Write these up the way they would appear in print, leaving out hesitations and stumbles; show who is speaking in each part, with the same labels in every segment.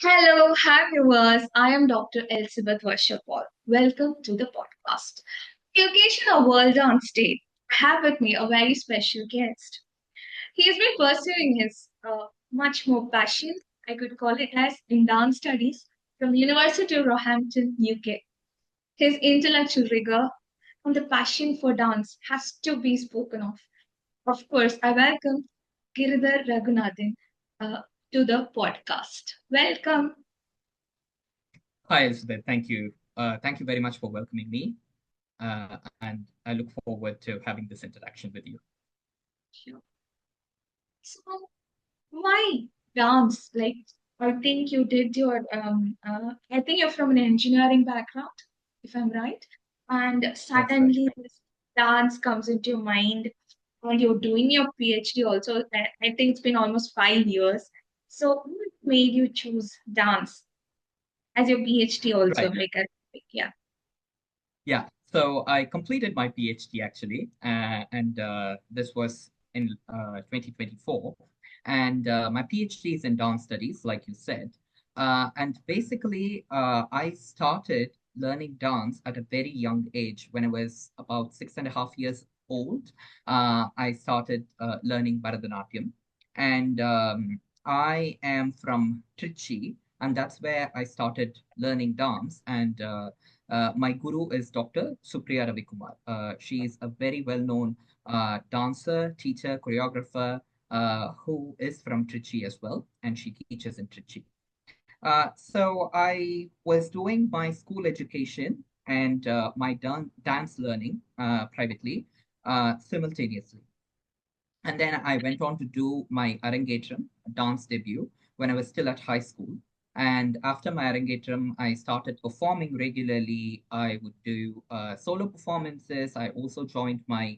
Speaker 1: Hello, hi viewers. I am Dr. Elizabeth Varshapal. Welcome to the podcast. Education a world on stage. I have with me a very special guest. He has been pursuing his much more passion, I could call it as, in dance studies from University of Roehampton, UK. His intellectual rigor and the passion for dance has to be spoken of. Of course, I welcome Giridhar Raghunathan uh, to the podcast. Welcome.
Speaker 2: Hi, Elizabeth. Thank you. Thank you very much for welcoming me. And I look forward to having this interaction with you.
Speaker 1: Sure. So, why dance? Like, I think you did your, I think you're from an engineering background, if I'm right. And
Speaker 2: That's right.
Speaker 1: suddenly this dance comes into your mind, and you're doing your PhD also. I think it's been almost 5 years. So, what made you choose dance as your PhD also?
Speaker 2: Right.
Speaker 1: Yeah.
Speaker 2: Yeah. So I completed my PhD actually, and this was in 2024. And my PhD is in dance studies, like you said. And basically, I started learning dance at a very young age. When I was about 6.5 years old, I started learning Bharatanatyam. And I am from Trichy, and that's where I started learning dance. And my guru is Dr. Supriya Ravikumar. She is a very well-known dancer, teacher, choreographer who is from Trichy as well, and she teaches in Trichy. So I was doing my school education and my dance learning privately simultaneously. And then I went on to do my Arangetram dance debut when I was still at high school. And after my Arangetram, I started performing regularly. I would do solo performances. I also joined my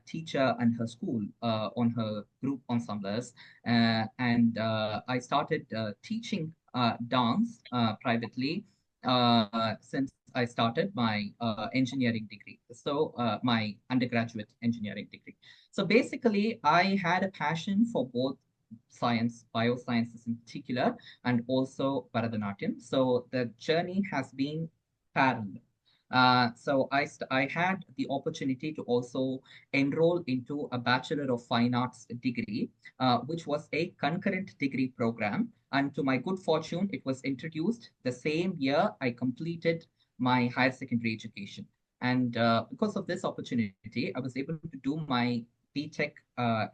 Speaker 2: teacher and her school on her group ensembles. And I started teaching dance privately since I started my engineering degree. So, my undergraduate engineering degree. So basically, I had a passion for both science, biosciences in particular, and also Bharatanatyam. So the journey has been parallel. So I had the opportunity to also enroll into a Bachelor of Fine Arts degree, which was a concurrent degree program. And to my good fortune, it was introduced the same year I completed my higher secondary education. And because of this opportunity, I was able to do my BTech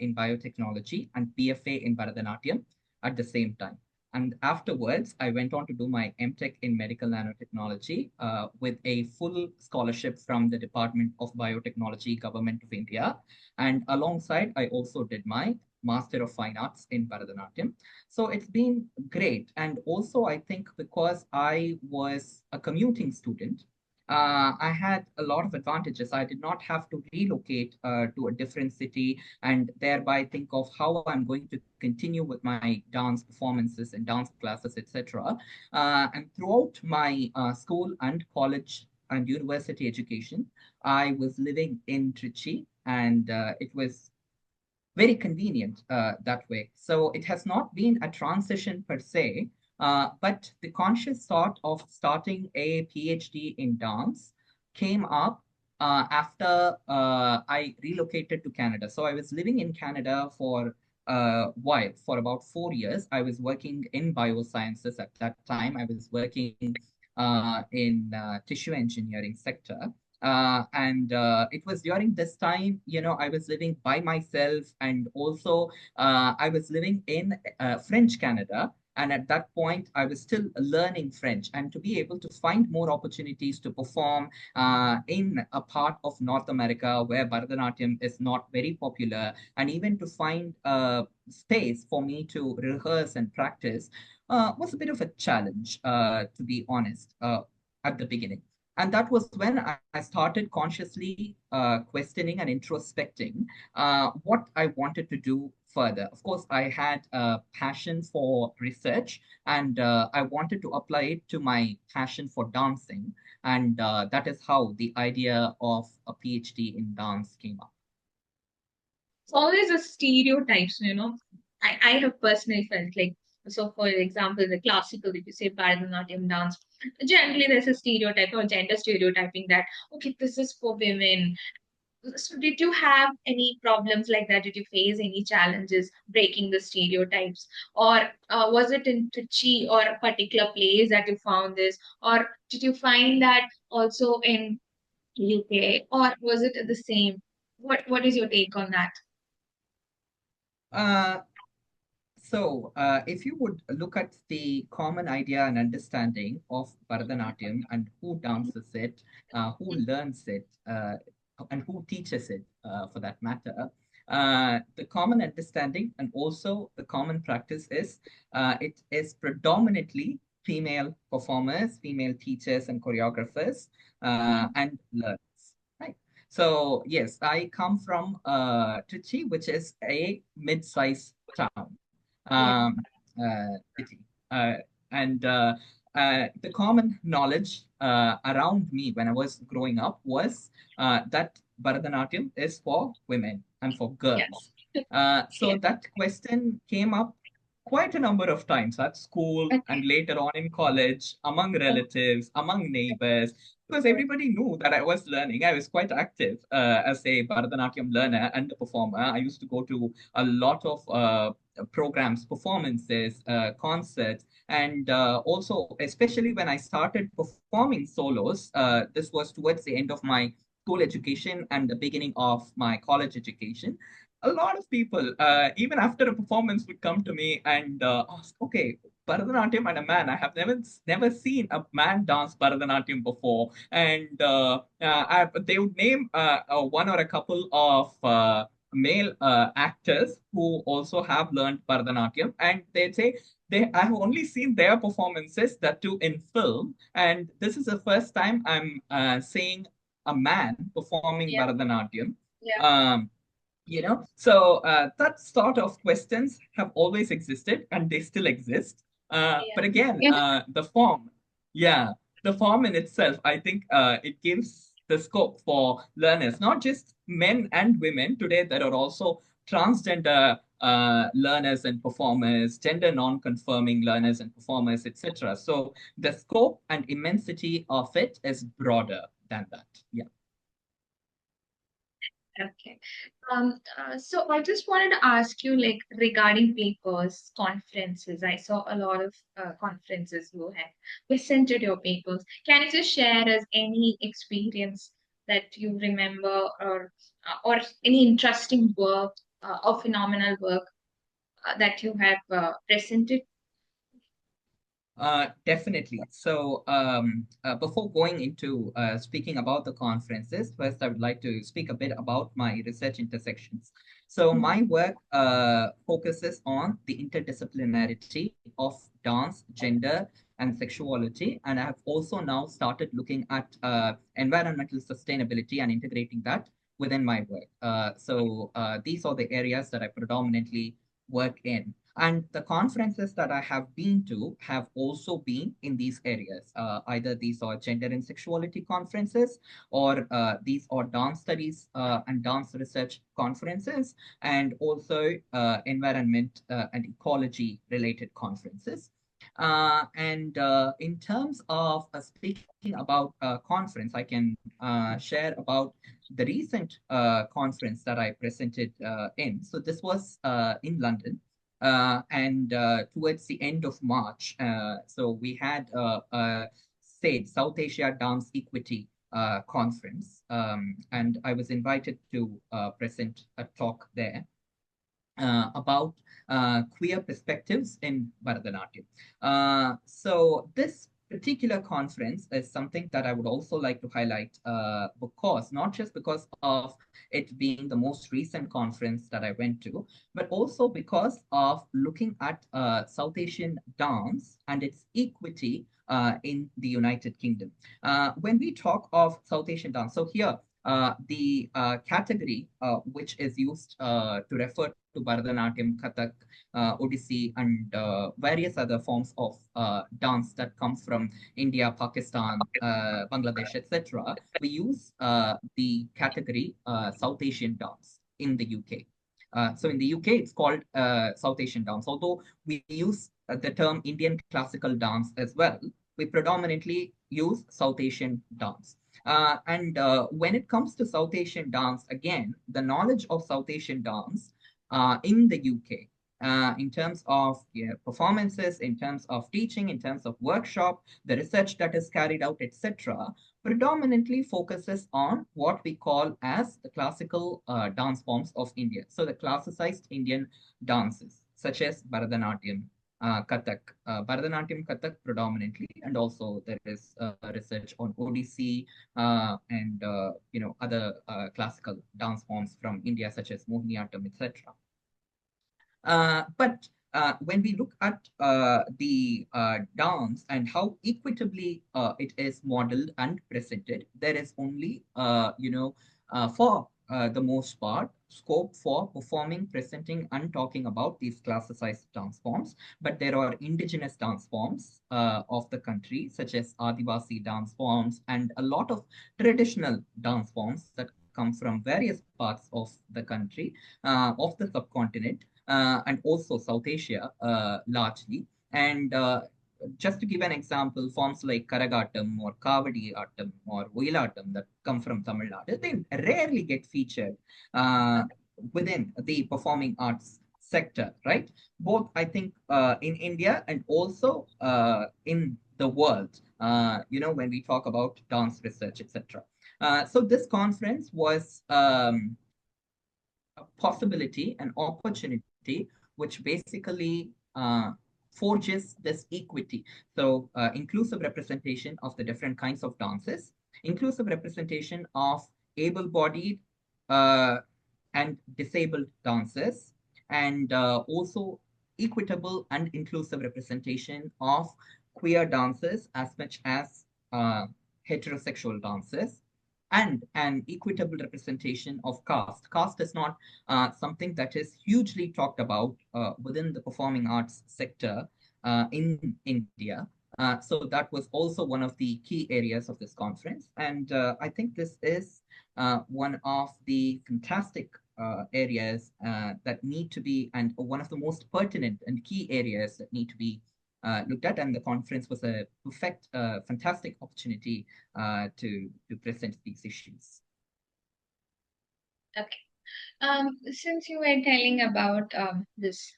Speaker 2: in biotechnology and BFA in Bharatanatyam at the same time. And afterwards, I went on to do my MTech in medical nanotechnology with a full scholarship from the Department of Biotechnology, Government of India. And alongside, I also did my Master of Fine Arts in Bharatanatyam. So it's been great. And also, I think because I was a commuting student, I had a lot of advantages. I did not have to relocate to a different city and thereby think of how I'm going to continue with my dance performances and dance classes, etc. And throughout my school and college and university education, I was living in Trichy, and it was very convenient that way. So it has not been a transition per se, but the conscious thought of starting a PhD in dance came up after I relocated to Canada. So I was living in Canada for a while, for about 4 years. I was working in biosciences at that time. I was working in tissue engineering sector. And it was during this time, I was living by myself, and also I was living in French Canada. And at that point, I was still learning French. And to be able to find more opportunities to perform in a part of North America where Bharatanatyam is not very popular, and even to find space for me to rehearse and practice was a bit of a challenge, to be honest, at the beginning. And that was when I started consciously questioning and introspecting what I wanted to do further. Of course, I had a passion for research, and I wanted to apply it to my passion for dancing. And that is how the idea of a PhD in dance came up.
Speaker 1: It's always a stereotypes. I have personally felt like So, for example, the classical, if you say Bharatanatyam dance, generally there's a stereotype or gender stereotyping that, okay, this is for women. So, did you have any problems like that? Did you face any challenges breaking the stereotypes? Or was it in Trichy or a particular place that you found this? Or did you find that also in UK? Or was it the same? What is your take on that?
Speaker 2: Uh, if you would look at the common idea and understanding of Bharatanatyam and who dances it, who learns it, and who teaches it, for that matter, the common understanding and also the common practice is it is predominantly female performers, female teachers and choreographers, and learners. Right. So yes, I come from Trichy, which is a mid-sized town,
Speaker 1: Yeah,
Speaker 2: city. And The common knowledge around me when I was growing up was that Bharatanatyam is for women and for
Speaker 1: yeah,
Speaker 2: girls.
Speaker 1: yeah.
Speaker 2: So that question came up quite a number of times at school
Speaker 1: Okay.
Speaker 2: and later on in college, among relatives, among neighbors, because everybody knew that I was learning. I was quite active as a Bharatanatyam learner and a performer. I used to go to a lot of programs, performances, concerts, and also, especially when I started performing solos, this was towards the end of my school education and the beginning of my college education. A lot of people, even after a performance, would come to me and ask, "Okay, Bharatanatyam and a man. I have never seen a man dance Bharatanatyam before." And they would name one or a couple of male actors who also have learned Bharatanatyam, and they'd say I have only seen their performances, that too in film, and this is the first time I'm seeing a man performing
Speaker 1: Yeah,
Speaker 2: Bharatanatyam.
Speaker 1: yeah,
Speaker 2: Um, that sort of questions have always existed and they still exist. But again,
Speaker 1: yeah,
Speaker 2: yeah, the form in itself, I think it gives the scope for learners, not just men and women. Today, there are also transgender learners and performers, gender non-conforming learners and performers, etc. So the scope and immensity of it is broader than that. Yeah.
Speaker 1: okay. So I just wanted to ask you, like, regarding papers, conferences. I saw a lot of conferences you had presented your papers. Can you just share us any experience that you remember, or any interesting work or phenomenal work that you have presented?
Speaker 2: Definitely. Before going into speaking about the conferences, first I would like to speak a bit about my research intersections. So, my work focuses on the interdisciplinarity of dance, gender, and sexuality. And I have also now started looking at environmental sustainability and integrating that within my work. These are the areas that I predominantly work in. And the conferences that I have been to have also been in these areas. Either these are gender and sexuality conferences, or these are dance studies and dance research conferences, and also environment and ecology related conferences. And in terms of speaking about conference, I can share about the recent conference that I presented in. So this was in London, and towards the end of March. So we had SADE, South Asia Dance Equity Conference, and I was invited to present a talk there about queer perspectives in Bharatanatyam. This particular conference is something that I would also like to highlight, because not just because of it being the most recent conference that I went to, but also because of looking at South Asian dance and its equity in the United Kingdom. When we talk of South Asian dance, so here the category which is used to refer to Bharatanatyam, Kathak, Odissi, and various other forms of dance that come from India, Pakistan, Bangladesh, etc. We use the category South Asian dance in the UK. So in the UK, it's called South Asian dance, although we use the term Indian classical dance as well, we predominantly use South Asian dance. And when it comes to South Asian dance, again, the knowledge of South Asian dance in the UK, in terms of performances, in terms of teaching, in terms of workshop, the research that is carried out, etc., predominantly focuses on what we call as the classical dance forms of India. So the classicized Indian dances, such as Bharatanatyam, Kathak, Bharatanatyam, Kathak predominantly, and also there is research on Odissi and other classical dance forms from India, such as Mohiniyattam, etc. But when we look at the dance and how equitably it is modeled and presented, there is only, for the most part, scope for performing, presenting, and talking about these classicized dance forms. But there are indigenous dance forms of the country, such as Adivasi dance forms, and a lot of traditional dance forms that come from various parts of the country, of the subcontinent, and also South Asia largely. And just to give an example, forms like Karagatam or Kavadi Attam or Oilatam that come from Tamil Nadu, they rarely get featured uh, within the performing arts sector, right? Both, I think, in India and also in the world, when we talk about dance research, etc. So this conference was a possibility, an opportunity, which basically forges this equity. So, inclusive representation of the different kinds of dances, inclusive representation of able bodied uh, and disabled dancers, and also equitable and inclusive representation of queer dancers as much as uh, heterosexual dancers, and an equitable representation of caste. Caste is not something that is hugely talked about within the performing arts sector in India. So that was also one of the key areas of this conference. And I think this is one of the fantastic areas that need to be, and one of the most pertinent and key areas that need to be looked at. And the conference was a perfect, fantastic opportunity to present these issues.
Speaker 1: Okay. Since you were telling about this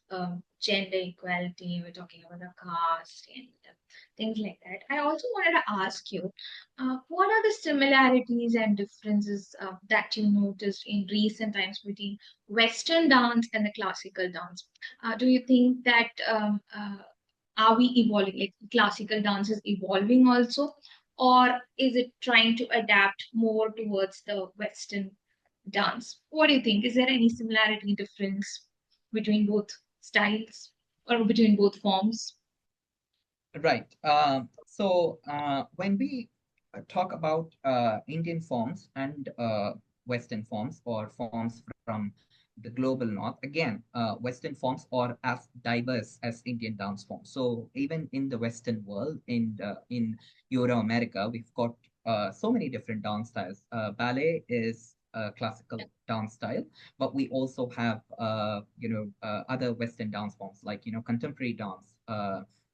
Speaker 1: gender equality, we're talking about the caste and things like that. I also wanted to ask you, what are the similarities and differences that you noticed in recent times between Western dance and the classical dance? Do you think that are we evolving? Like classical dance is evolving also, or is it trying to adapt more towards the Western dance? What do you think? Is there any similarity, difference between both styles or between both forms?
Speaker 2: Right. So when we talk about Indian forms and Western forms, or forms from the global north, again, Western forms are as diverse as Indian dance forms. So even in the Western world, in Euro America, we've got so many different dance styles. Ballet is a classical dance style, but we also have other Western dance forms like contemporary dance.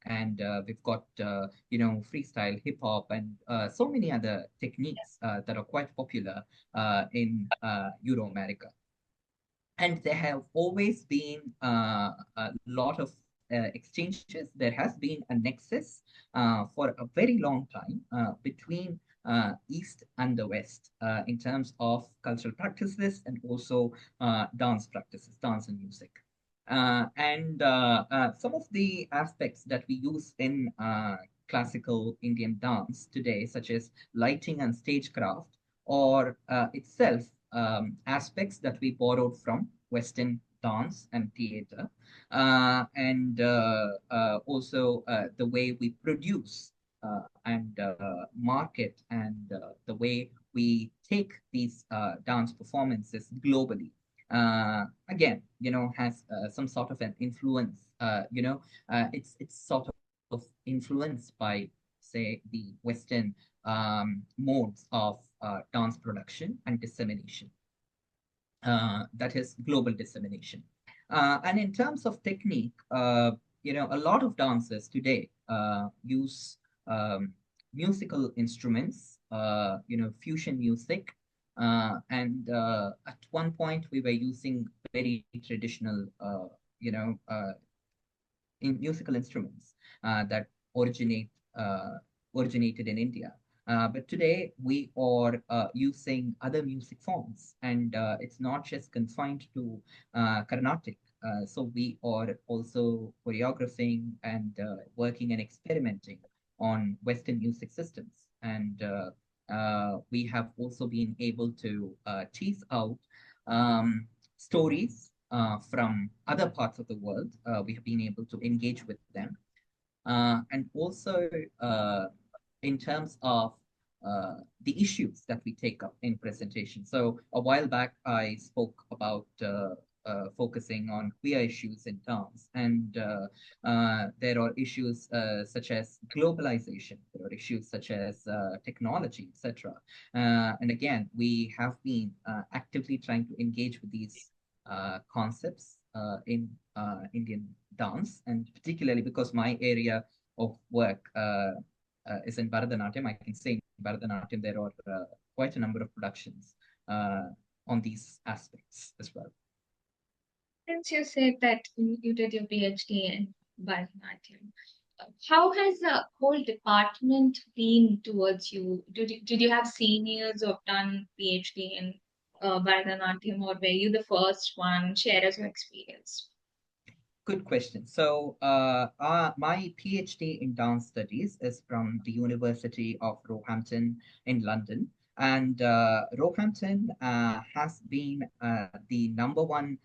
Speaker 2: And we've got freestyle hip hop and so many other techniques that are quite popular in Euro America. And there have always been a lot of exchanges. There has been a nexus for a very long time between East and the West in terms of cultural practices and also dance practices, dance and music. And some of the aspects that we use in classical Indian dance today, such as lighting and stagecraft, or itself aspects that we borrowed from Western dance and theater, and also the way we produce and market, and the way we take these dance performances globally. Again, has some sort of an influence. It's sort of influenced by, say, the Western modes of dance production and dissemination. That is global dissemination. And in terms of technique, a lot of dancers today use um, musical instruments, fusion music. And at one point, we were using very traditional, in musical instruments that originate originated in India. But today we are using other music forms, and it's not just confined to Carnatic. So we are also choreographing and working and experimenting on Western music systems. And we have also been able to tease out stories from other parts of the world. We have been able to engage with them. And also, in terms of the issues that we take up in presentation. So a while back, I spoke about focusing on queer issues in dance, and there are issues such as globalization. There are issues such as technology, etc. And again, we have been actively trying to engage with these concepts in Indian dance, and particularly because my area of work is in Bharatanatyam. I can say in Bharatanatyam there are quite a number of productions uh, on these aspects as well.
Speaker 1: Since you said that you did your PhD in Bharatanatyam, how has the whole department been towards you? Did you have seniors who have done PhD in Bharatanatyam, or were you the first one? Share us your experience.
Speaker 2: Good question. So, my PhD in dance studies is from the University of Roehampton in London. And Roehampton has been the number one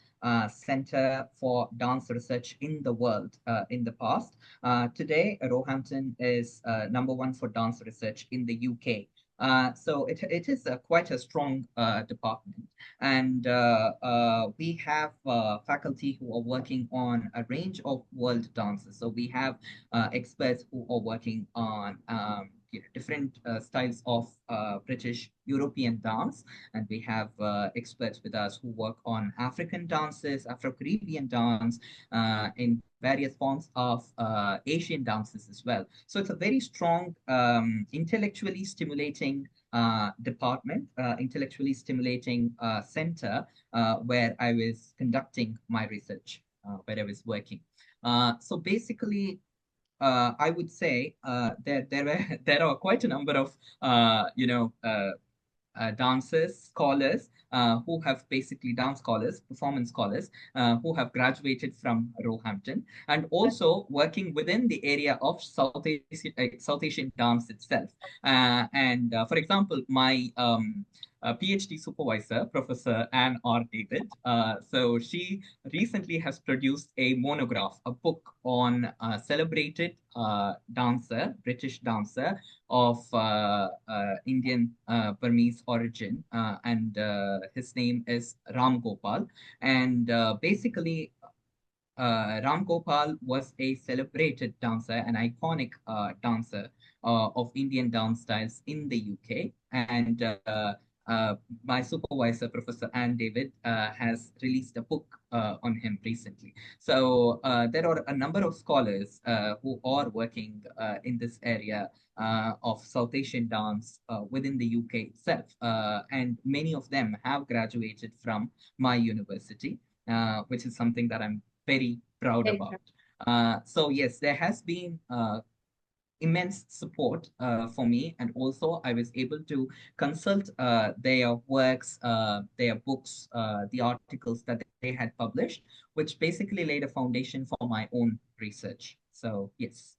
Speaker 2: center for dance research in the world in the past. Today, Roehampton is number one for dance research in the UK. So it is quite a strong department. And we have faculty who are working on a range of world dances. So we have experts who are working on different styles of British European dance. And we have experts with us who work on African dances, Afro-Caribbean dance, in various forms of Asian dances as well. So it's a very strong, intellectually stimulating department, intellectually stimulating center where I was conducting my research, where I was working. So basically, I would say there are quite a number of dancers, scholars who have basically dance scholars, performance scholars who have graduated from Roehampton, and also working within the area of South Asian dance itself. And for example, my PhD supervisor, Professor Anne R. David, so she recently has produced a monograph, a book on a celebrated dancer, British dancer of Indian Burmese origin, and his name is Ram Gopal. And basically, Ram Gopal was a celebrated dancer, an iconic dancer of Indian dance styles in the UK. And uh, my supervisor, Professor Anne David, has released a book on him recently. So there are a number of scholars who are working in this area of South Asian dance within the UK itself. And many of them have graduated from my university, which is something that I'm very proud about. So yes, there has been immense support for me, and also I was able to consult their works, their books, the articles that they had published, which basically laid a foundation for my own research. So yes.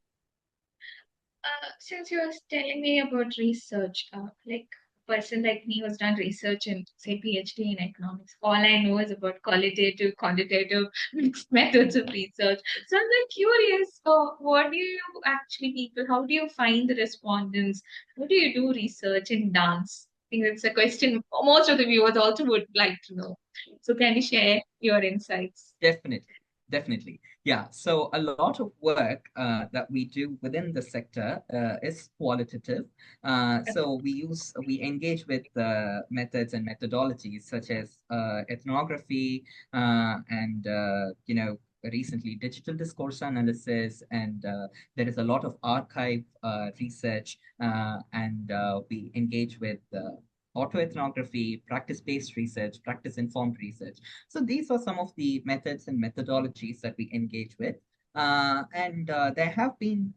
Speaker 1: Since you were telling me about research, like a person like me who's done research and say PhD in economics, all I know is about qualitative, quantitative mixed methods of research. So I'm like curious, what do you actually people? How do you find the respondents? How do you do research in dance? I think that's a question most of the viewers also would like to know. So can you share your insights?
Speaker 2: Definitely, definitely. Yeah. So a lot of work that we do within the sector is qualitative. So we engage with methods and methodologies such as ethnography and recently digital discourse analysis, and there is a lot of archive research, and we engage with autoethnography, practice-based research, practice-informed research. So these are some of the methods and methodologies that we engage with. And there have been,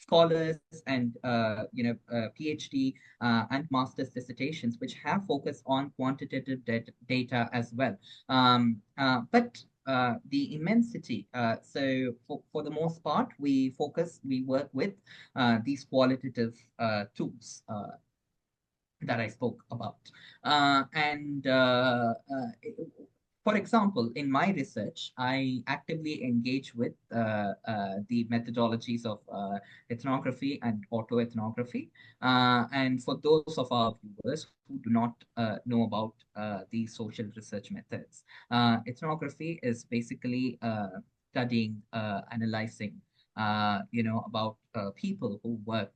Speaker 2: scholars and PhD and master's dissertations which have focused on quantitative data as well. But the immensity, so for the most part, we work with these qualitative tools that I spoke about. And For example, in my research, I actively engage with the methodologies of ethnography and autoethnography. And for those of our viewers who do not know about these social research methods, ethnography is basically studying, analyzing, about people who work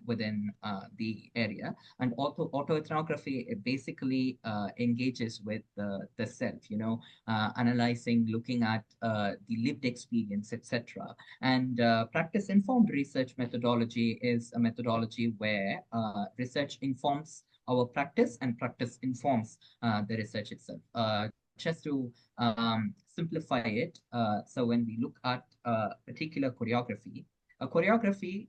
Speaker 2: within the area. And autoethnography, it basically engages with the self, analyzing, looking at the lived experience, etc. And practice informed research methodology is a methodology where research informs our practice and practice informs the research itself. Just to simplify it, so when we look at a particular choreography, a choreography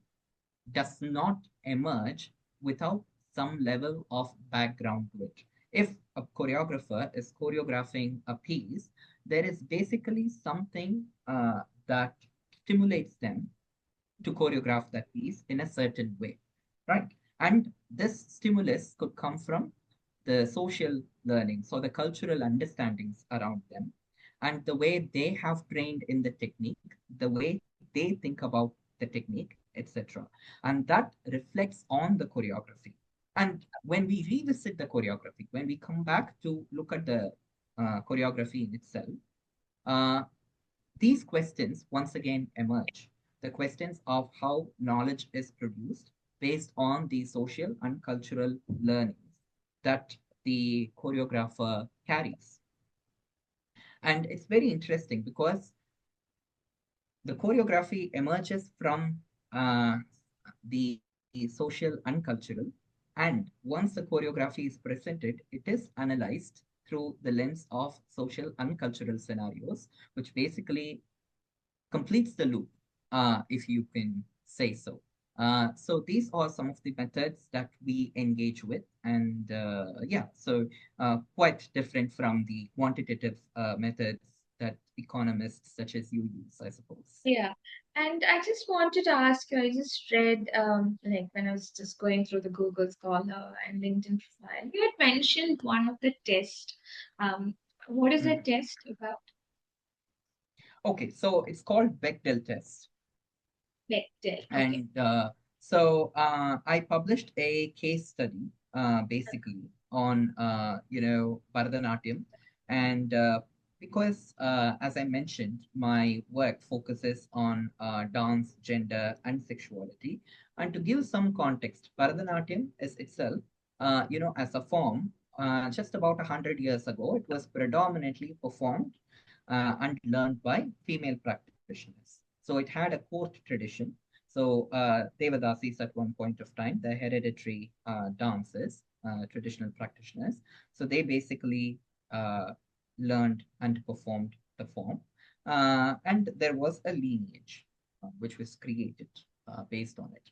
Speaker 2: does not emerge without some level of background to it. If a choreographer is choreographing a piece, there is basically something that stimulates them to choreograph that piece in a certain way, right? And this stimulus could come from the social learnings or the cultural understandings around them, and the way they have trained in the technique, the way they think about the technique, etc. And that reflects on the choreography. And when we revisit the choreography, when we come back to look at the choreography in itself, uh, these questions once again emerge. The questions of how knowledge is produced based on the social and cultural learnings that the choreographer carries. And it's very interesting because the choreography emerges from the social and cultural. And once the choreography is presented, it is analyzed through the lens of social and cultural scenarios, which basically completes the loop, if you can say so. So these are some of the methods that we engage with, and yeah, so quite different from the quantitative methods that economists such as you use, I suppose.
Speaker 1: Yeah. And I just wanted to ask you, I just read, like when I was just going through the Google Scholar and LinkedIn profile, you had mentioned one of the tests. What is
Speaker 2: Mm.
Speaker 1: that test about?
Speaker 2: Okay, so it's called Bechdel test.
Speaker 1: Bechdel. Okay.
Speaker 2: And I published a case study basically on Bharatanatyam, and because as I mentioned, my work focuses on dance, gender, and sexuality. And to give some context, Bharatanatyam is itself, as a form, just about 100 years ago, it was predominantly performed and learned by female practitioners. So it had a court tradition. So Devadasis at one point of time, the hereditary dancers, traditional practitioners. So they basically uh, learned and performed the form. And there was a lineage which was created based on it.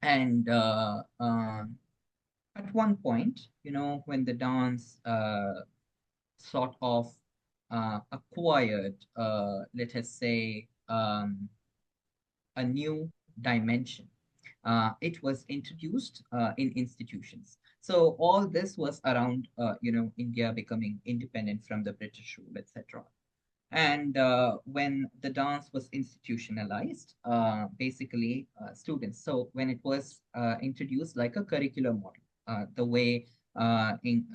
Speaker 2: And at one point, when the dance sort of acquired, let us say, a new dimension. It was introduced in institutions. So all this was around, India becoming independent from the British rule, etc. And when the dance was institutionalized, basically students. So when it was introduced like a curricular model, the way in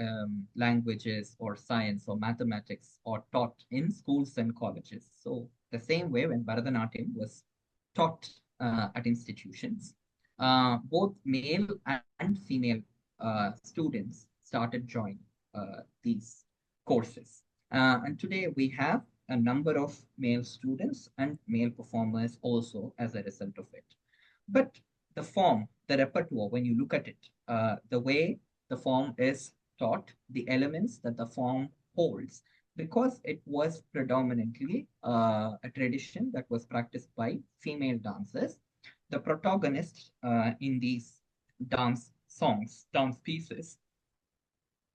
Speaker 2: languages or science or mathematics are taught in schools and colleges. So the same way when Bharatanatyam was taught at institutions, both male and female students started joining these courses. And today we have a number of male students and male performers also as a result of it. But the form, the repertoire, when you look at it, the way the form is taught, the elements that the form holds, because it was predominantly a tradition that was practiced by female dancers, the protagonist in these dance songs, dance pieces,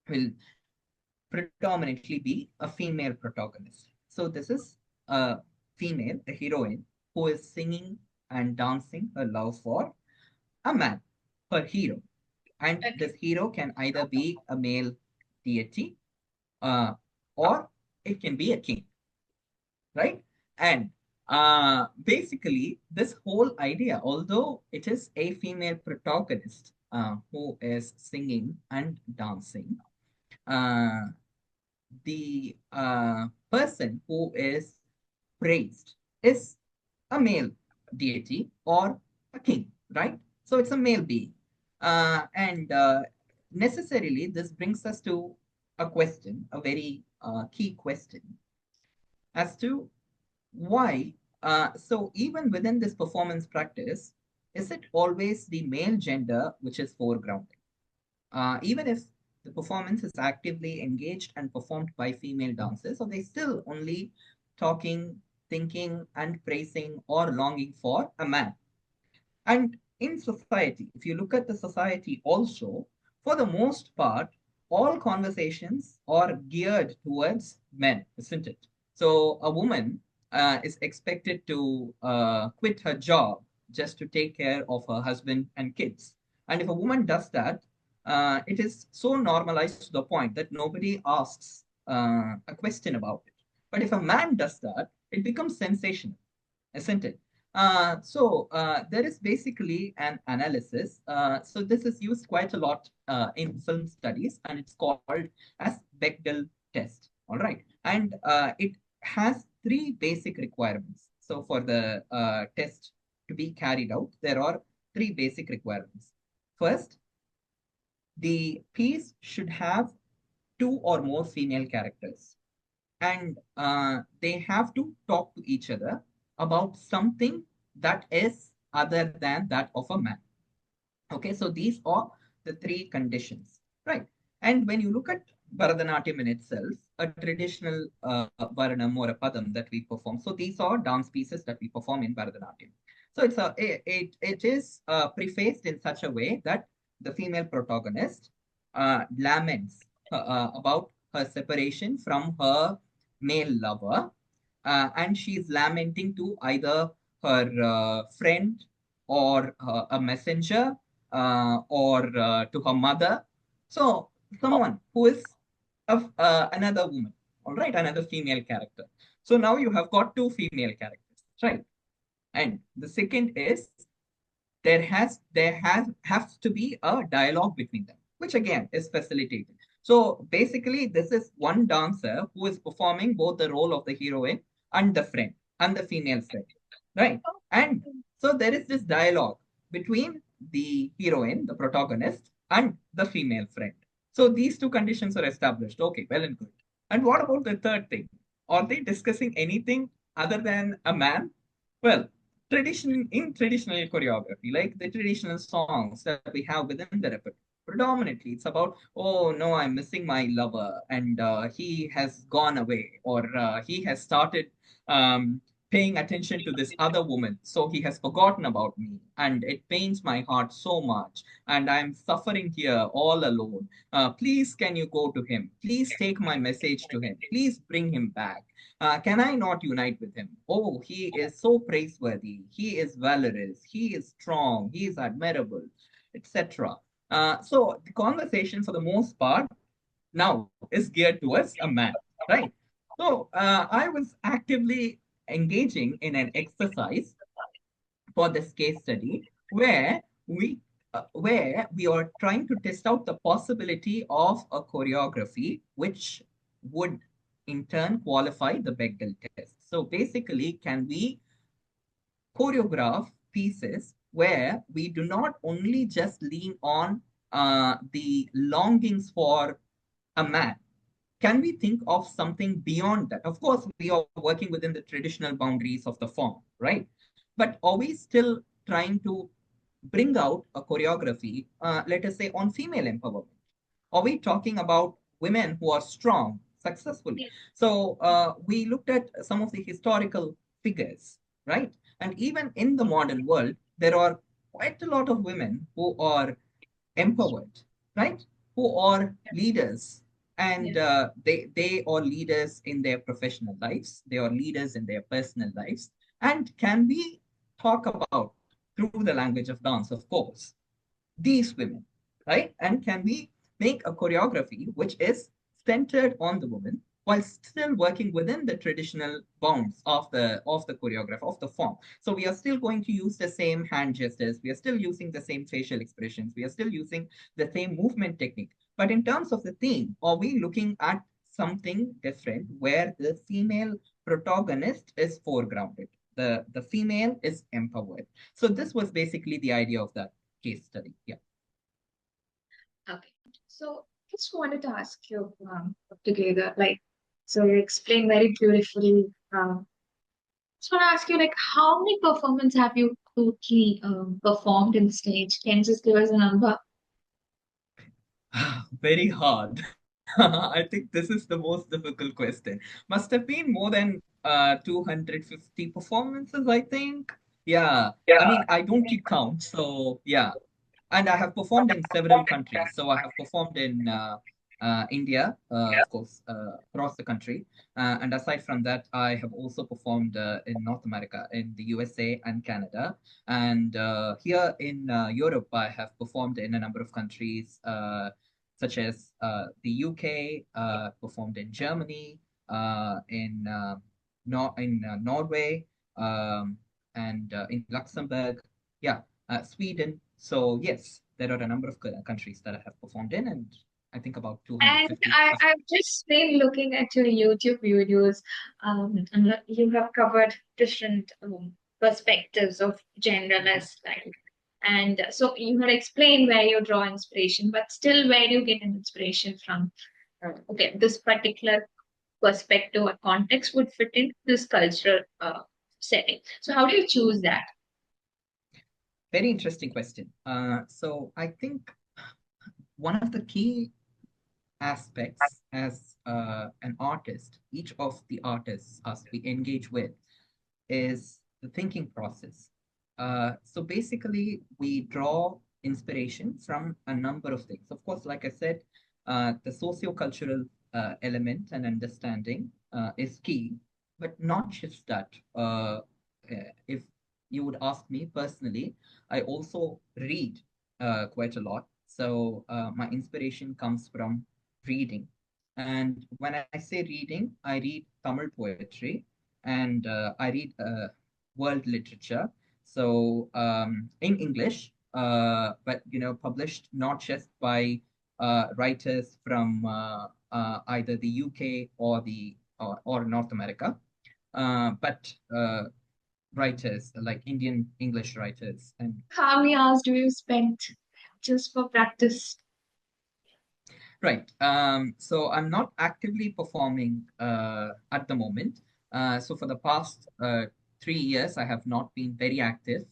Speaker 2: will predominantly be a female protagonist. So this is a female, a heroine, who is singing and dancing her love for a man, her hero. And
Speaker 1: Okay.
Speaker 2: this hero can either be a male deity uh, or it can be a king, right? And basically, this whole idea, although it is a female protagonist who is singing and dancing, uh, the person who is praised is a male deity or a king, right? So it's a male being. And necessarily, this brings us to a question, a very key question as to why. So, even within this performance practice, is it always the male gender which is foregrounded? Even if the performance is actively engaged and performed by female dancers, so they still only talking, thinking, and praising or longing for a man. And in society, if you look at the society also, for the most part, all conversations are geared towards men, isn't it? So a woman is expected to quit her job just to take care of her husband and kids. And if a woman does that, it is so normalized to the point that nobody asks a question about it. But if a man does that, it becomes sensational, isn't it? There is basically an analysis. So this is used quite a lot in film studies, and it's called as Bechdel test. All right, and it has three basic requirements. So for the test to be carried out, there are three basic requirements. First, the piece should have two or more female characters, and they have to talk to each other about something that is other than that of a man. Okay, so these are the three conditions, right? And when you look at Bharatanatyam in itself, a traditional Varanam or a Padam that we perform. So these are dance pieces that we perform in Bharatanatyam. So it is prefaced in such a way that the female protagonist laments about her separation from her male lover, and she's lamenting to either her friend or a messenger or to her mother. So someone who is of another woman, all right, another female character. So now you have got two female characters, right? And the second is there has to be a dialogue between them, which again is facilitated. So basically, this is one dancer who is performing both the role of the heroine and the friend and the female friend, right? And so there is this dialogue between the heroine, the protagonist, and the female friend. So these two conditions are established. Okay, well and good. And what about the third thing? Are they discussing anything other than a man? Well, traditional choreography, like the traditional songs that we have within the repertoire, predominantly it's about, oh no, I'm missing my lover, and he has gone away, or he has started um, paying attention to this other woman, so he has forgotten about me, and it pains my heart so much, and I'm suffering here all alone. Please, can you go to him? Please take my message to him. Please bring him back. Can I not unite with him? Oh, he is so praiseworthy. He is valorous. He is strong. He is admirable, etc. So the conversation, for the most part, now is geared towards a man, right? So I was actively engaging in an exercise for this case study where we are trying to test out the possibility of a choreography which would in turn qualify the Bechdel test. So basically, can we choreograph pieces where we do not only just lean on the longings for a man, can we think of something beyond that? Of course, we are working within the traditional boundaries of the form, right? But are we still trying to bring out a choreography, let us say, on female empowerment? Are we talking about women who are strong successfully? So we looked at some of the historical figures, right? And even in the modern world, there are quite a lot of women who are empowered, right? Who are leaders, and
Speaker 1: Yeah.
Speaker 2: they are leaders in their professional lives. They are leaders in their personal lives. And can we talk about through the language of dance, of course, these women, right? And can we make a choreography which is centered on the woman while still working within the traditional bounds of the choreography of the form? So we are still going to use the same hand gestures, we are still using the same facial expressions, we are still using the same movement technique. But in terms of the theme, are we looking at something different where the female protagonist is foregrounded? The female is empowered. So this was basically the idea of that case study. Yeah.
Speaker 1: Okay. So just wanted to ask you, together, like, so you explained very beautifully. Just want to ask you, like, how many performances have you totally performed in stage? Can you just give us a number?
Speaker 2: Very hard. I think this is the most difficult question. Must have been more than 250 performances, I think. Yeah. I mean, I don't keep count, so yeah. And I have performed in several countries. So I have performed in India, of course, across the country. And aside from that, I have also performed in North America, in the USA and Canada. And here in Europe, I have performed in a number of countries, such as the UK, performed in Germany, in Norway, um, and in Luxembourg. Yeah, Sweden. So yes, there are a number of countries that I have performed in, and I think about
Speaker 1: And
Speaker 2: 250.
Speaker 1: I've just been looking at your YouTube videos, and you have covered different perspectives of
Speaker 2: Mhm.
Speaker 1: genderless life. And so you had explained where you draw inspiration, but still where you get an inspiration from. Okay, this particular perspective or context would fit in this cultural setting. So how do you choose that?
Speaker 2: Very interesting question. So I think one of the key aspects as an artist, each of the artists us we engage with, is the thinking process. So basically, we draw inspiration from a number of things. Of course, like I said, the socio-cultural element and understanding is key, but not just that. If you would ask me personally, I also read quite a lot. So my inspiration comes from reading. And when I say reading, I read Tamil poetry, and I read world literature. So in English, but published not just by writers from either the UK or or North America, but writers like Indian English writers. And
Speaker 1: How many hours do you spend just for practice?
Speaker 2: right. So I'm not actively performing at the moment. So for the past 3 years, I have not been very active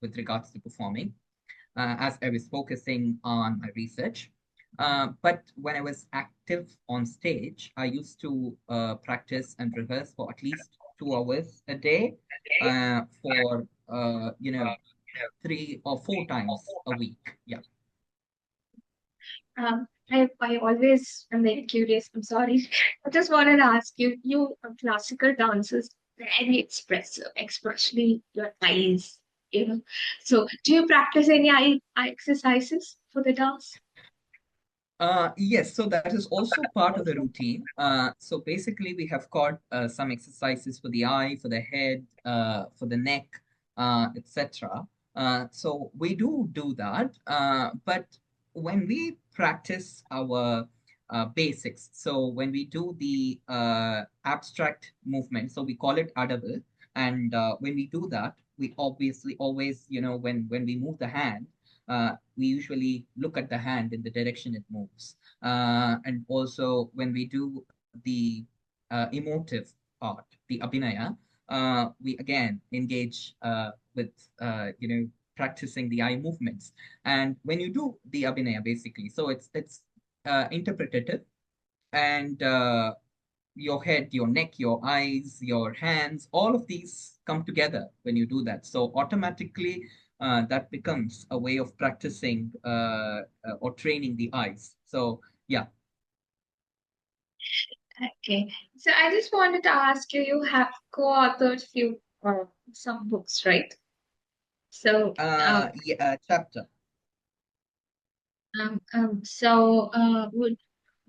Speaker 2: with regards to performing, as I was focusing on my research. But when I was active on stage, I used to practice and rehearse for at least 2 hours a day, for 3 or 4 times a week. Yeah.
Speaker 1: I always am very curious. I'm sorry. I just wanted to ask you, classical dancers very expressive, especially your eyes, you know. So do you practice any eye exercises for the dance?
Speaker 2: Yes, so that is also part of the routine. So basically, we have got some exercises for the eye, for the head, for the neck, etc. So we do that. But when we practice our basics, so when we do the abstract movement, so we call it adable, and when we do that, we obviously always, when we move the hand. we usually look at the hand in the direction it moves. And also when we do the emotive part, the abhinaya, we again engage with practicing the eye movements. And when you do the abhinaya, basically, so it's interpretative, and your head, your neck, your eyes, your hands, all of these come together when you do that. So automatically, that becomes a way of practicing or training the eyes. So yeah,
Speaker 1: Okay. So I just wanted to ask you, you have co-authored few some books, right? So
Speaker 2: chapter.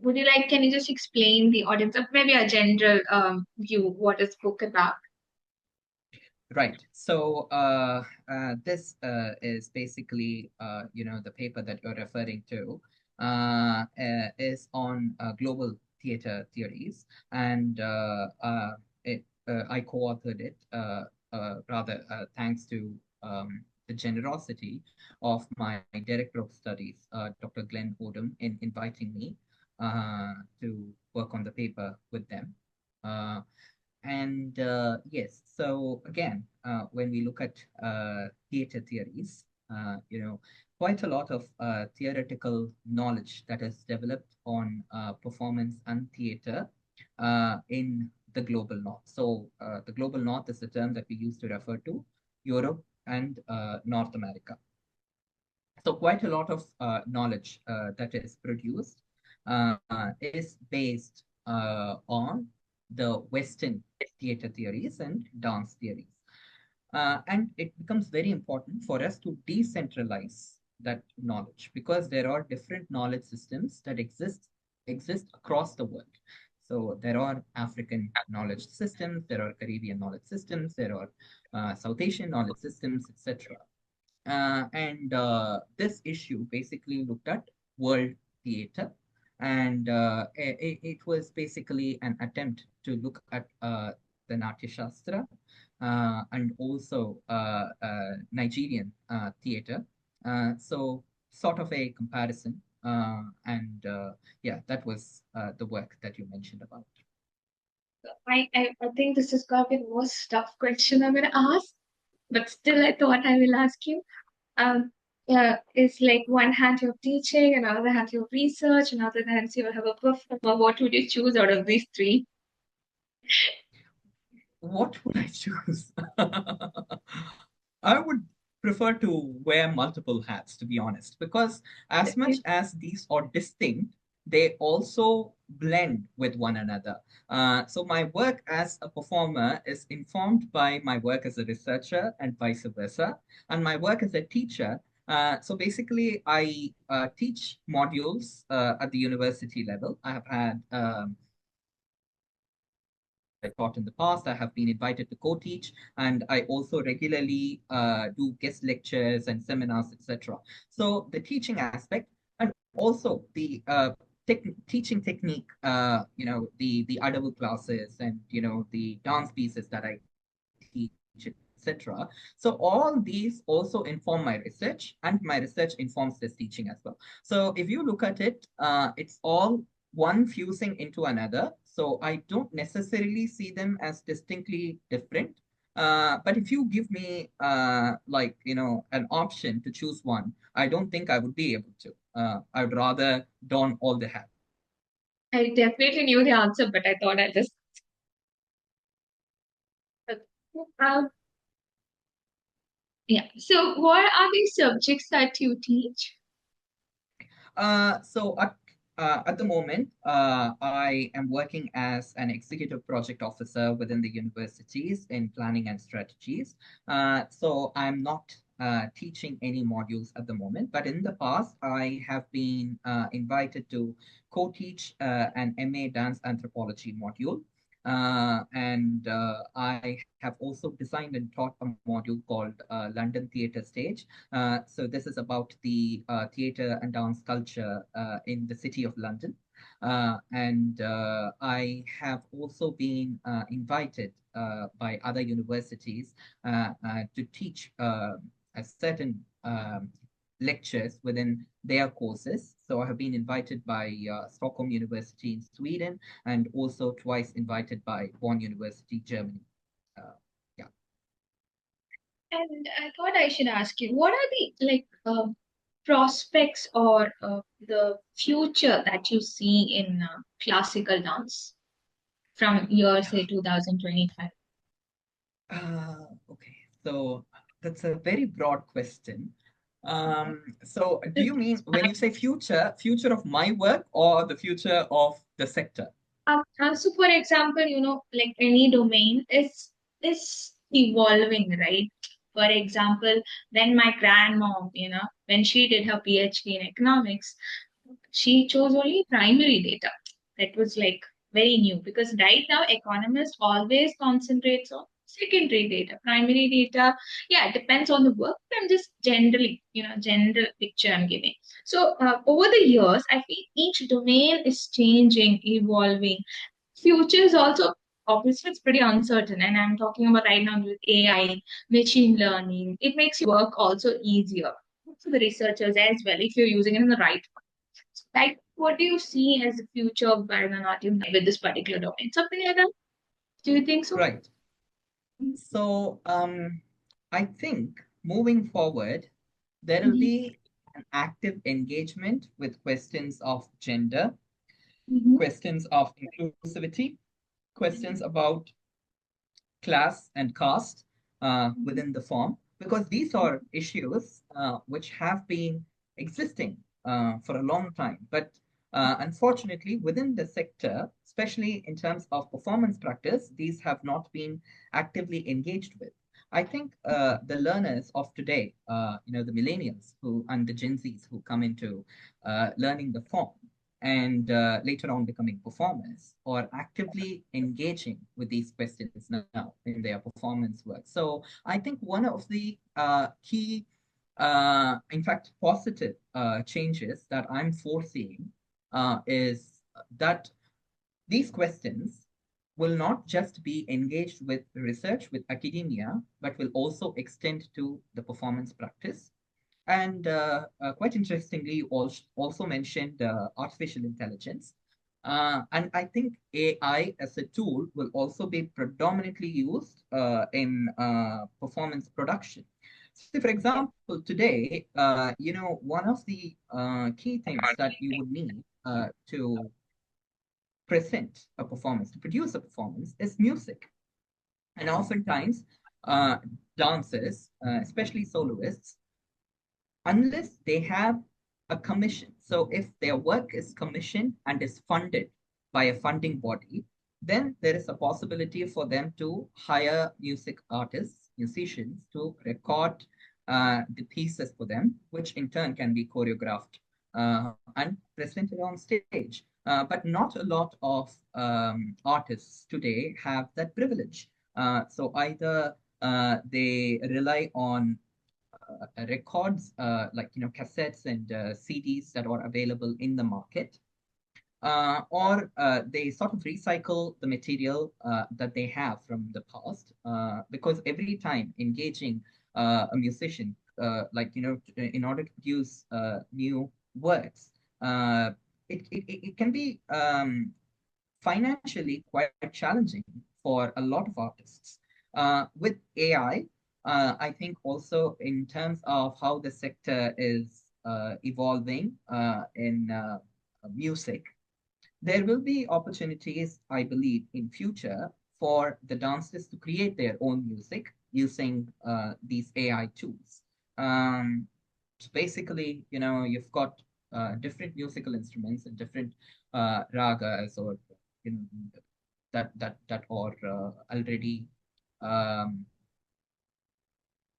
Speaker 1: would you like, can you just explain the audience of maybe a general view, what is book about?
Speaker 2: Right. So this is basically, the paper that you're referring to is on global theater theories, and I co-authored it, rather thanks to the generosity of my director of studies, Dr. Glenn Odom, in inviting me to work on the paper with them. Uh, and yes, so again, when we look at theater theories, quite a lot of theoretical knowledge that is developed on performance and theater in the global north. So the global north is the term that we use to refer to Europe and North America. So quite a lot of knowledge that is produced is based on the Western theater theories and dance theories. And it becomes very important for us to decentralize that knowledge, because there are different knowledge systems that exist across the world. So there are African knowledge systems, there are Caribbean knowledge systems, there are South Asian knowledge systems, etc. And this issue basically looked at world theater, and it was basically an attempt to look at the Natya Shastra and also Nigerian theater. So sort of a comparison. And yeah, that was the work that you mentioned about.
Speaker 1: I think this is going to be the most tough question I'm going to ask, but still, I thought I will ask you. It's like one hand you're teaching, another hand you're research, another hand you have a performer. What would you choose out of these three?
Speaker 2: What would I choose? I would prefer to wear multiple hats, to be honest, because as much
Speaker 1: Okay.
Speaker 2: as these are distinct, they also blend with one another. So my work as a performer is informed by my work as a researcher and vice versa. And my work as a teacher, so basically I teach modules at the university level. I have had I taught in the past. I have been invited to co-teach, and I also regularly do guest lectures and seminars, etc. So the teaching aspect, and also the teaching technique, the Adabu classes, and the dance pieces that I teach, etc. So all these also inform my research, and my research informs this teaching as well. So if you look at it, it's all one fusing into another. So I don't necessarily see them as distinctly different. But if you give me an option to choose one, I don't think I would be able to. I would rather don all the hats.
Speaker 1: I definitely knew the answer, but I thought I'd just. Um, yeah. So, what are the subjects that you teach?
Speaker 2: So at the moment, I am working as an executive project officer within the universities in planning and strategies. So I'm not teaching any modules at the moment, but in the past, I have been invited to co-teach an MA Dance Anthropology module. And I have also designed and taught a module called London Theatre Stage. So this is about the theatre and dance culture in the city of London. And I have also been invited by other universities to teach a certain lectures within their courses. So I have been invited by Stockholm University in Sweden, and also twice invited by Bonn University, Germany. Uh, yeah.
Speaker 1: And I thought I should ask you, what are the prospects or the future that you see in classical dance from year say 2025?
Speaker 2: Okay, so that's a very broad question. So do you mean when you say future, future of my work or the future of the sector?
Speaker 1: So, for example, like any domain is evolving, right? For example, when my grandmom, when she did her PhD in economics, she chose only primary data. That was like very new because right now economists always concentrates on secondary data. Primary data, yeah, it depends on the work. But I'm just generally, general picture I'm giving. So over the years, I feel each domain is changing, evolving. Future is also obviously it's pretty uncertain, and I'm talking about right now with AI, machine learning. It makes your work also easier for the researchers as well if you're using it in the right. Like, what do you see as the future of Bharatanatyam with this particular domain? Something like that? Do you think so?
Speaker 2: Right. So I think moving forward, there will
Speaker 1: Mm-hmm.
Speaker 2: be an active engagement with questions of gender,
Speaker 1: Mm-hmm.
Speaker 2: questions of inclusivity, questions about class and caste within the form, because these are issues which have been existing for a long time. But unfortunately, within the sector, especially in terms of performance practice, these have not been actively engaged with. I think the learners of today, the millennials who and the Gen Zs who come into learning the form, and later on becoming performers or actively engaging with these questions now in their performance work. So I think one of the key, in fact, positive changes that I'm foreseeing is that these questions will not just be engaged with research, with academia, but will also extend to the performance practice. And quite interestingly, you also mentioned artificial intelligence. And I think AI as a tool will also be predominantly used in performance production. So, for example, today, one of the key things that you would need to present a performance, to produce a performance, is music. And oftentimes, uh, dancers, especially soloists, unless they have a commission. So if their work is commissioned and is funded by a funding body, then there is a possibility for them to hire music artists, musicians to record the pieces for them, which in turn can be choreographed and presented on stage. But not a lot of artists today have that privilege. So either they rely on records like cassettes and CDs that are available in the market, or they sort of recycle the material that they have from the past, because every time engaging a musician, in order to produce new works, uh, it can be financially quite challenging for a lot of artists. With AI, I think also in terms of how the sector is evolving in music, there will be opportunities, I believe, in future for the dancers to create their own music using these AI tools. So basically, you've got different musical instruments and different ragas or you know, that are already um,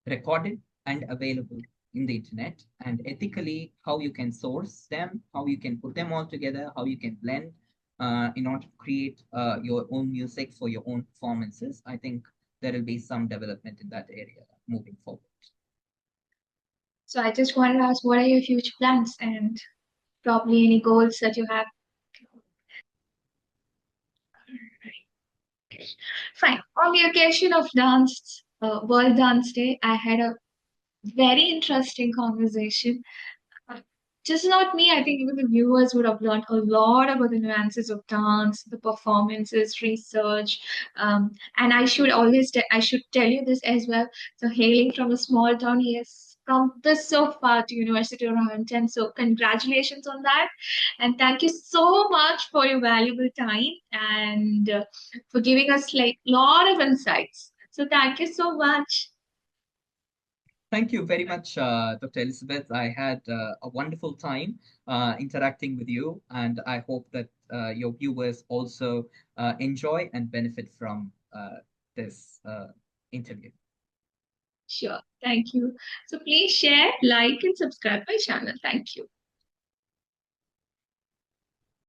Speaker 2: recorded and available in the internet, and ethically how you can source them, how you can put them all together, how you can blend in order to create your own music for your own performances. I think there will be some development in that area moving forward.
Speaker 1: So I just wanted to ask, what are your future plans and probably any goals that you have? Fine. On the occasion of World Dance Day, I had a Very interesting conversation. Just not me, I think even the viewers would have learned a lot about the nuances of dance, the performances, research. And I should tell you this as well. So hailing from a small town, he has come this so far to University of Roehampton. So congratulations on that. And thank you so much for your valuable time and for giving us like a lot of insights. So thank you so much.
Speaker 2: Thank you very much, Dr. Elizabeth. I had a wonderful time interacting with you, and I hope that your viewers also enjoy and benefit from this interview.
Speaker 1: Sure. Thank you. So please share, like, and subscribe my channel. Thank you.